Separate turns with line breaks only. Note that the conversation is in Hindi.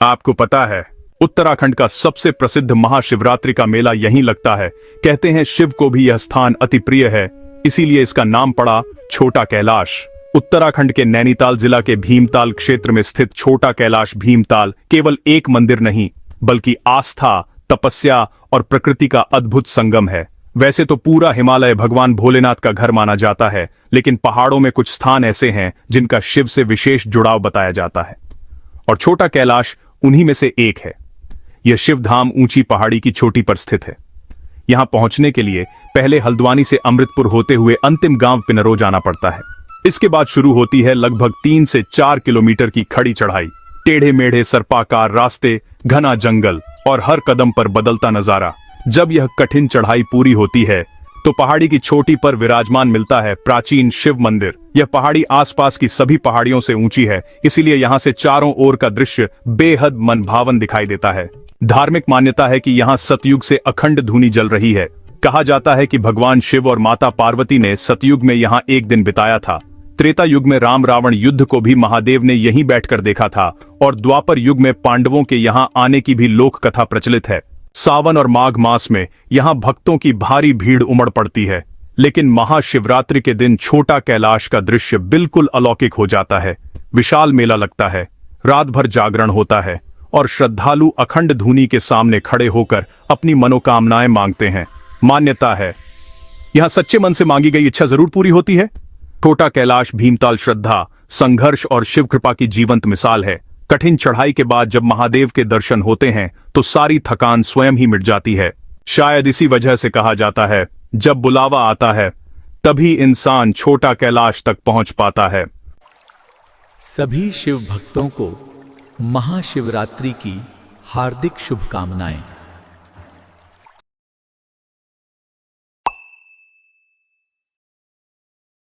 आपको पता है, उत्तराखंड का सबसे प्रसिद्ध महाशिवरात्रि का मेला यहीं लगता है। कहते हैं शिव को भी यह स्थान अति प्रिय है, इसीलिए इसका नाम पड़ा छोटा कैलाश। उत्तराखंड के नैनीताल जिला के भीमताल क्षेत्र में स्थित छोटा कैलाश भीमताल केवल एक मंदिर नहीं, बल्कि आस्था, तपस्या और प्रकृति का अद्भुत संगम है। वैसे तो पूरा हिमालय भगवान भोलेनाथ का घर माना जाता है, लेकिन पहाड़ों में कुछ स्थान ऐसे हैं जिनका शिव से विशेष जुड़ाव बताया जाता है, और छोटा कैलाश उन्हीं में से एक है। यह शिव धाम ऊंची पहाड़ी की चोटी पर स्थित है। यहां पहुंचने के लिए पहले हल्द्वानी से अमृतपुर होते हुए अंतिम गांव पिनरो जाना पड़ता है। इसके बाद शुरू होती है लगभग 3 से 4 किलोमीटर की खड़ी चढ़ाई। टेढ़े मेढ़े सर्पाकार रास्ते, घना जंगल और हर कदम पर बदलता नजारा। जब यह कठिन चढ़ाई पूरी होती है तो पहाड़ी की चोटी पर विराजमान मिलता है प्राचीन शिव मंदिर। यह पहाड़ी आसपास की सभी पहाड़ियों से ऊंची है, इसीलिए यहां से चारों ओर का दृश्य बेहद मनभावन दिखाई देता है। धार्मिक मान्यता है कि यहां सतयुग से अखंड धूनी जल रही है। कहा जाता है कि भगवान शिव और माता पार्वती ने सतयुग में यहां एक दिन बिताया था। त्रेता युग में राम रावण युद्ध को भी महादेव ने यहीं बैठकर देखा था, और द्वापर युग में पांडवों के यहां आने की भी लोक कथा प्रचलित है। सावन और माघ मास में यहां भक्तों की भारी भीड़ उमड़ पड़ती है, लेकिन महाशिवरात्रि के दिन छोटा कैलाश का दृश्य बिल्कुल अलौकिक हो जाता है। विशाल मेला लगता है, रात भर जागरण होता है और श्रद्धालु अखंड धूनी के सामने खड़े होकर अपनी मनोकामनाएं मांगते हैं। मान्यता है यहां सच्चे मन से मांगी गई इच्छा जरूर पूरी होती है। छोटा कैलाश भीमताल श्रद्धा, संघर्ष और शिव कृपा की जीवंत मिसाल है। कठिन चढ़ाई के बाद जब महादेव के दर्शन होते हैं तो सारी थकान स्वयं ही मिट जाती है। शायद इसी वजह से कहा जाता है, जब बुलावा आता है तभी इंसान छोटा कैलाश तक पहुंच पाता है।
सभी शिव भक्तों को महाशिवरात्रि की हार्दिक शुभकामनाएं।